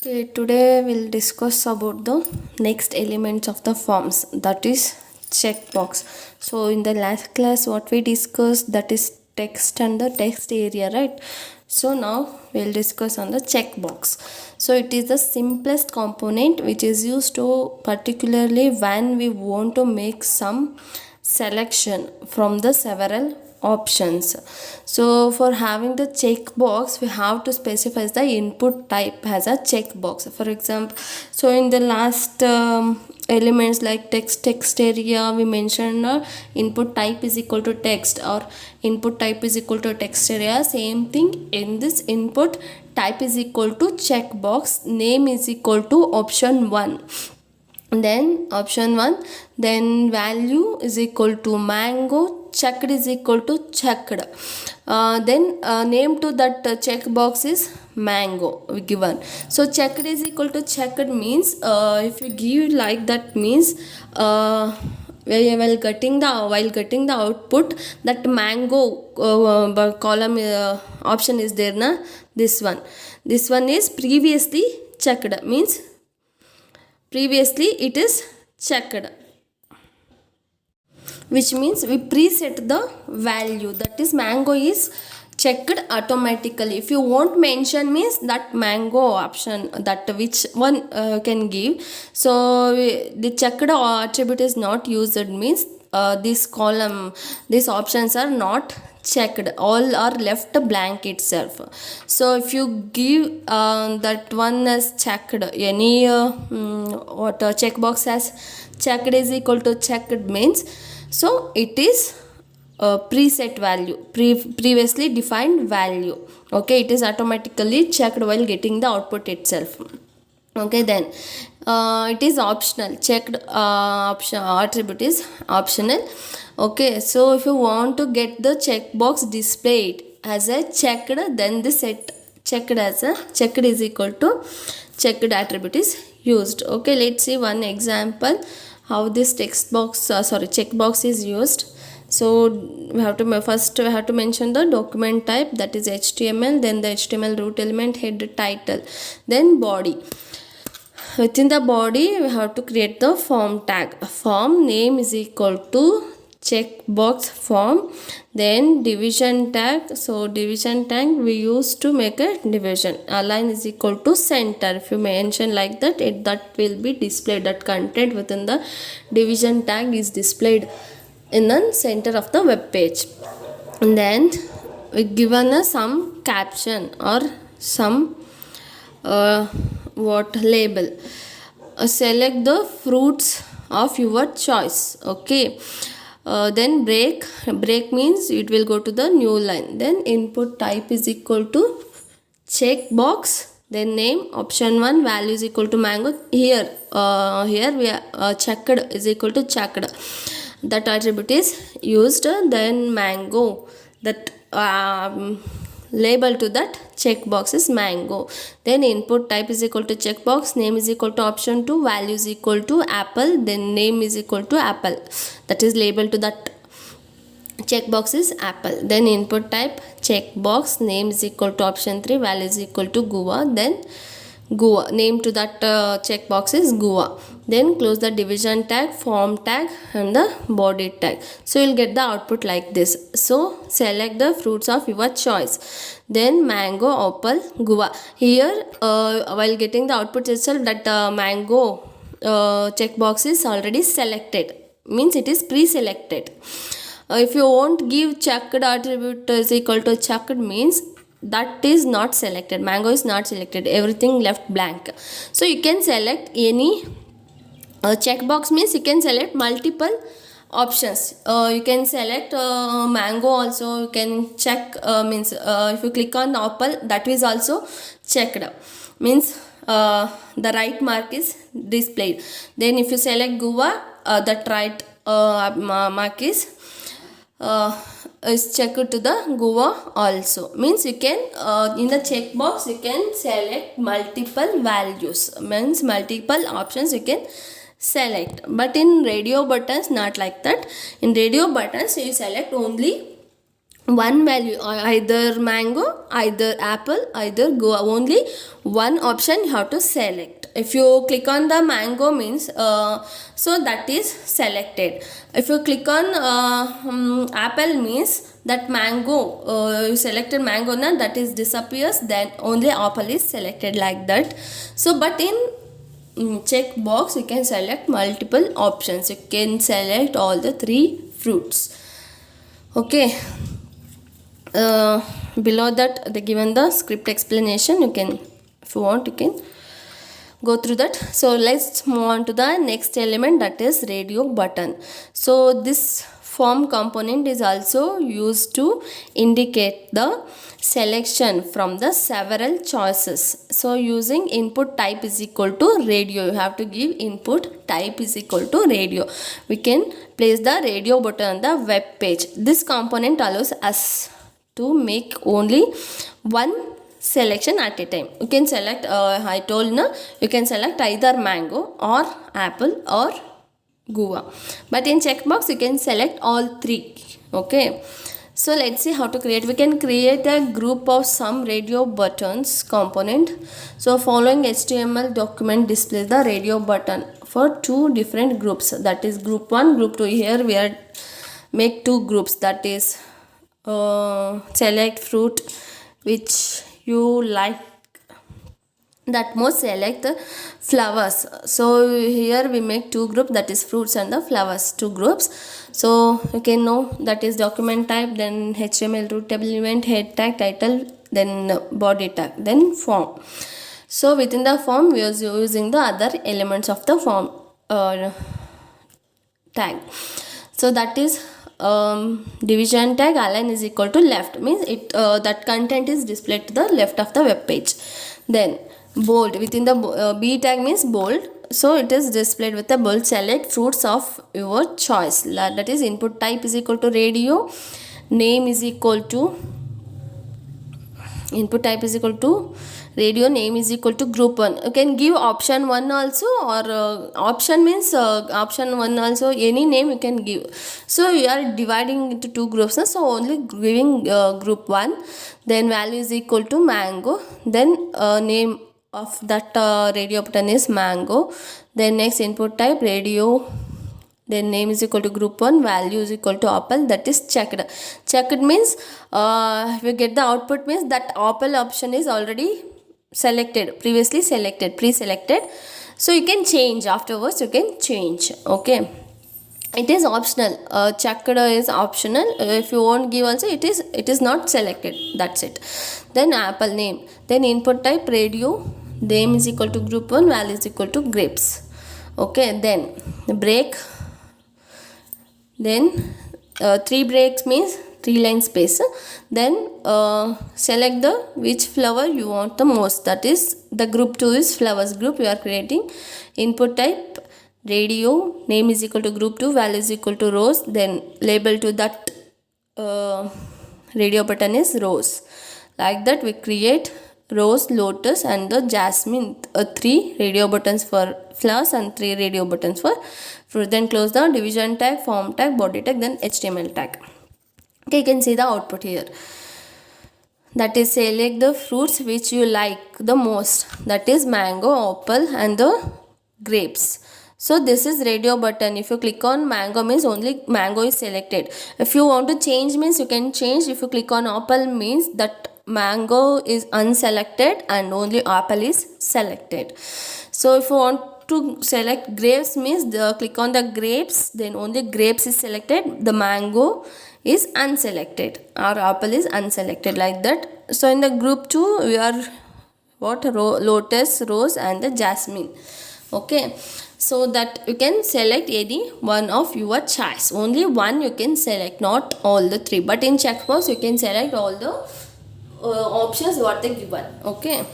Okay, today we'll discuss about the next elements of the forms, that is checkbox. So in the last class what we discussed, that is text and the text area, right? So now we'll discuss on the checkbox. So it is the simplest component which is used to particularly when we want to make some selection from the several options. So for having the checkbox we have to specify the input type as a checkbox. For example, so in the last elements like text area we mentioned input type is equal to text or input type is equal to text area. Same thing in this input type is equal to checkbox, name is equal to option 1, then option 1, then value is equal to mango, checked is equal to checked, then name to that checkbox is mango given. So checked is equal to checked means if you give like that means while getting the output, that mango column option is there na, this one is previously checked, means previously it is checked, which means we preset the value, that is mango is checked automatically. If you won't mention means that mango option, that which one can give. So the checked attribute is not used means this column, these options are not checked, all are left blank itself. So if you give that one as checked, any what checkbox as checked is equal to checked means, so it is preset value, previously defined value. Okay, it is automatically checked while getting the output itself. Okay, then it is optional, checked option attribute is optional. Okay, so if you want to get the checkbox displayed as a checked, then the set checked as a checked is equal to checked attribute is used. Okay, let's see one example how this text box checkbox is used. So we have to first we have to mention the document type, that is HTML, then the HTML root element, head, title, then body. Within the body we have to create the form tag. Form name is equal to checkbox form, then division tag. So division tag we use to make a division. Align is equal to center. If you mention like that, that will be displayed, that content within the division tag is displayed in the center of the web page. And then we given some caption or some what label. Select the fruits of your choice. Okay, then break means it will go to the new line. Then input type is equal to checkbox, then name option 1, value is equal to mango. Here we are checked is equal to checked, that attribute is used. Then mango, that label to that checkbox is mango. Then input type is equal to checkbox, name is equal to option 2, value is equal to apple, then name is equal to apple, that is label to that checkbox is apple. Then input type checkbox, name is equal to option 3, value is equal to guava, then guava, name to that checkbox is guava. Then close the division tag, form tag and the body tag. So you'll get the output like this. So select the fruits of your choice, then mango, apple, guava. Here while getting the output itself, that mango checkbox is already selected, means it is pre-selected. If you won't give checked attribute is equal to checked means that is not selected, mango is not selected, everything left blank. So you can select any checkbox means you can select multiple options. You can select mango also, you can check means if you click on apple, that is also checked, means the right mark is displayed. Then if you select guava, that right mark is checked to the guava also, means you can in the checkbox you can select multiple values, means multiple options you can select. But in radio buttons not like that. In radio buttons you select only one value, either mango, either apple, either guava. Only one option you have to select. If you click on the mango means so that is selected. If you click on apple means that mango, you selected mango now, that is disappears, then only apple is selected, like that. So but in check box you can select multiple options. You can select all the three fruits. Okay. Below that they given the script explanation. You can, if you want, you can go through that. So let's move on to the next element, that is radio button. So this form component is also used to indicate the selection from the several choices. So using input type is equal to radio, you have to give input type is equal to radio. We can place the radio button on the web page. This component allows us to make only one selection at a time. You can select, I told na, you can select either mango or apple or guava, but in checkbox you can select all three. Okay, so let's see how to create. We can create a group of some radio buttons component. So following HTML document displays the radio button for two different groups, that is group 1, group 2. Here we are make two groups, that is select fruit which you like that most, select the flowers. So here we make two groups, that is fruits and the flowers, two groups. So you can know that is document type, then HTML root table event, head tag, title, then body tag, then form. So within the form we are using the other elements of the form tag. So that is division tag align is equal to left, means it that content is displayed to the left of the web page. Then bold, within the b tag means bold, so it is displayed with the bold. Select fruits of your choice, that is input type is equal to radio, name is equal to, input type is equal to radio, name is equal to group 1. You can give option 1 also, or option means option 1 also, any name you can give. So you are dividing into two groups, so only giving group 1. Then value is equal to mango, then name of that radio button is mango. Then next input type radio, then name is equal to group 1, value is equal to apple, that is checked. Checked means if you get the output means that apple option is already selected, previously selected, pre-selected. So you can change afterwards, you can change. Okay, it is optional. Checked is optional. If you won't give also, it is not selected, that's it. Then apple name, then input type radio, name is equal to group 1, value is equal to grapes. Okay, then break, then 3 breaks means 3 line space. Then select the which flower you want the most, that is the group 2 is flowers group you are creating. Input type radio, name is equal to group 2, value is equal to rose, then label to that radio button is rose. Like that we create rose, lotus and the jasmine, 3 radio buttons for flowers and 3 radio buttons for fruit. Then close the division tag, form tag, body tag, then HTML tag. Okay, you can see the output here, that is select the fruits which you like the most, that is mango, apple and the grapes. So this is radio button. If you click on mango means only mango is selected. If you want to change means you can change. If you click on apple means that mango is unselected and only apple is selected. So if you want to select grapes means click on the grapes, then only grapes is selected, the mango is unselected or apple is unselected, like that. So in the group 2 we are what, lotus, rose and the jasmine. Okay, so that you can select any one of your choice, only one you can select, not all the 3. But in checkbox you can select all the options what they given. Okay,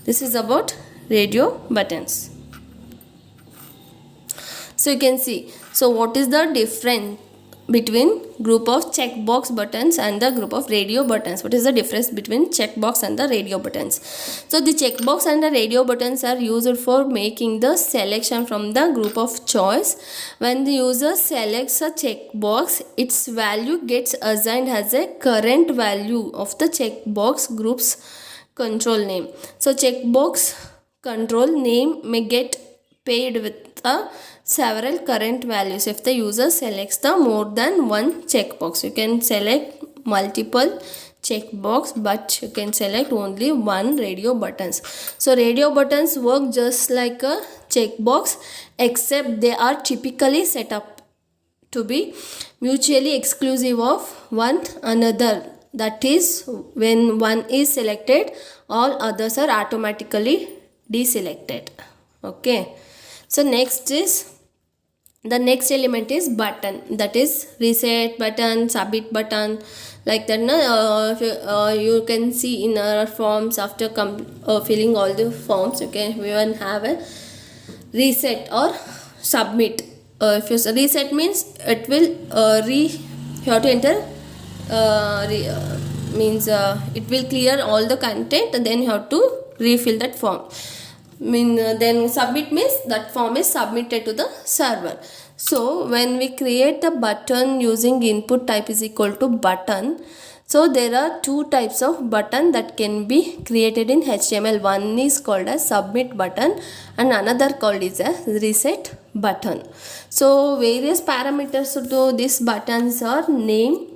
this is about radio buttons. So you can see, so what is the difference between group of checkbox buttons and the group of radio buttons. What is the difference between checkbox and the radio buttons? So the checkbox and the radio buttons are used for making the selection from the group of choice. When the user selects a checkbox, its value gets assigned as a current value of the checkbox group's control name. So checkbox control name may get paired with several current values if the user selects the more than one checkbox. You can select multiple checkbox, but you can select only one radio buttons. So radio buttons work just like a checkbox, except they are typically set up to be mutually exclusive of one another. That is, when one is selected, all others are automatically deselected. Okay. So next is, the next element is button, that is reset button, submit button, like that. You can see in our forms, after filling all the forms, we will have a reset or submit. If you reset means it will you have to enter it will clear all the content, and then you have to refill that form. Then submit means that form is submitted to the server. So when we create a button using input type is equal to button, so there are two types of button that can be created in HTML. One is called as submit button and another called is a reset button. So various parameters to these buttons are: name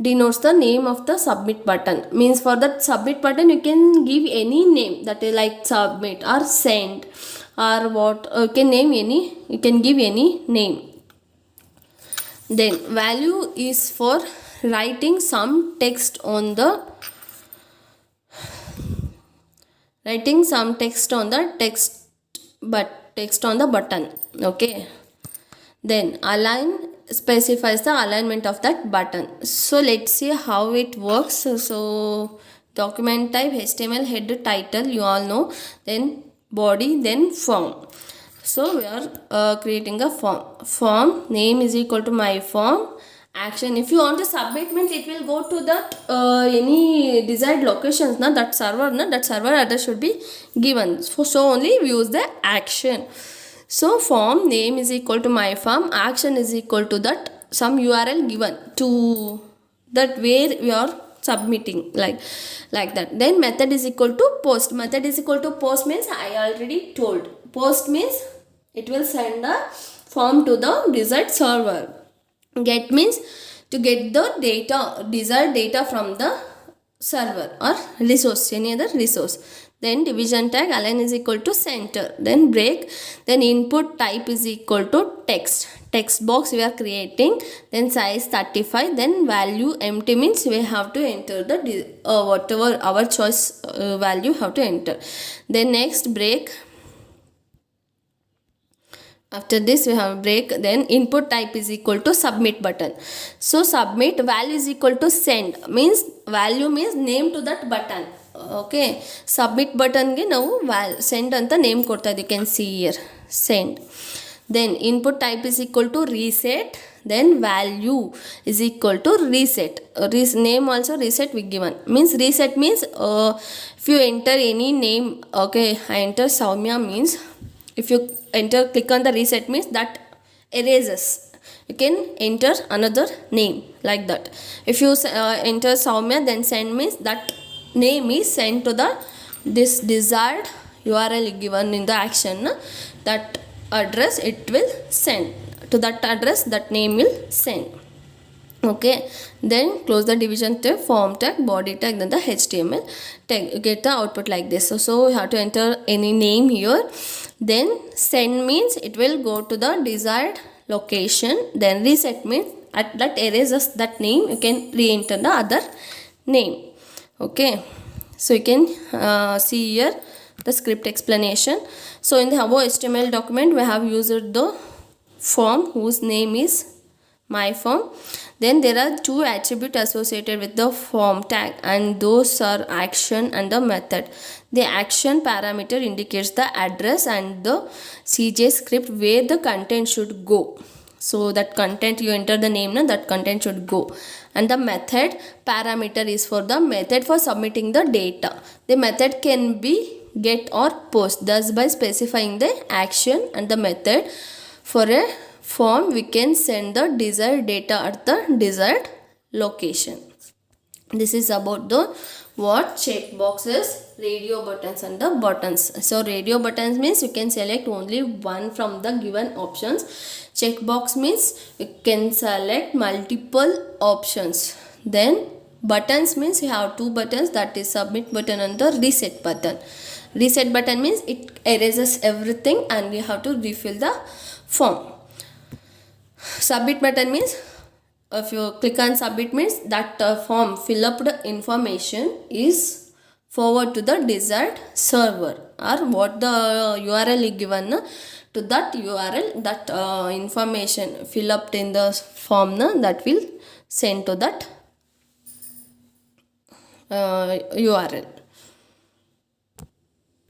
denotes the name of the submit button, means for that submit button you can give any name, that is like submit or send or what, you can name any, you can give any name. Then value is for writing some text on the text on the button. Okay. Then align specifies the alignment of that button. So let's see how it works. So document type HTML, header, title, you all know, then body, then form. So we are creating a form name is equal to my form. Action, if you want to submit means it will go to that any desired locations, that server address should be given. So only we use the action. So form name is equal to my form, action is equal to that some URL given to that where we are submitting, like that. Then method is equal to post. Method is equal to post means I already told. Post means it will send the form to the desired server. Get means to get the data, desired data from the server or resource, any other resource. Then division tag, align is equal to center. Then break. Then input type is equal to text. Text box we are creating. Then size 35. Then value empty means we have to enter the whatever our choice value have to enter. Then next break. After this we have break. Then input type is equal to submit button. So submit value is equal to send, means value means name to that button. Okay, submit button ge now send anta name kodta, you can see here send. Then input type is equal to reset. Then value is equal to reset. Name also reset we given, means reset means if you enter any name, okay, I enter Soumya means if you enter click on the reset means that erases, you can enter another name, like that. If you enter Soumya then send means that name is sent to the this desired URL given in the action, that address it will send to that address, that name will send. Okay, then close the division tag, form tag, body tag, then the HTML tag, get the output like this. So you have to enter any name here. Then send means it will go to the desired location. Then reset means at that erases that name, you can re-enter the other name. Okay, so you can see here the script explanation. So in the above HTML document we have used the form whose name is my form. Then there are two attributes associated with the form tag, and those are action and the method. The action parameter indicates the address and the CJ script where the content should go. So that content you enter the name, na, that content should go. And the method parameter is for the method for submitting the data. The method can be get or post. Thus by specifying the action and the method for a form, we can send the desired data at the desired location. This is about the what check boxes, radio buttons and the buttons. So radio buttons means you can select only one from the given options. Checkbox means you can select multiple options. Then buttons means you have two buttons, that is submit button and the reset button. Reset button means it erases everything and you have to refill the form. Submit button means if you click on submit means that form fill up the information is forward to the desired server, or what the URL is given na, to that URL, that information fill up in the form na, that will send to that URL.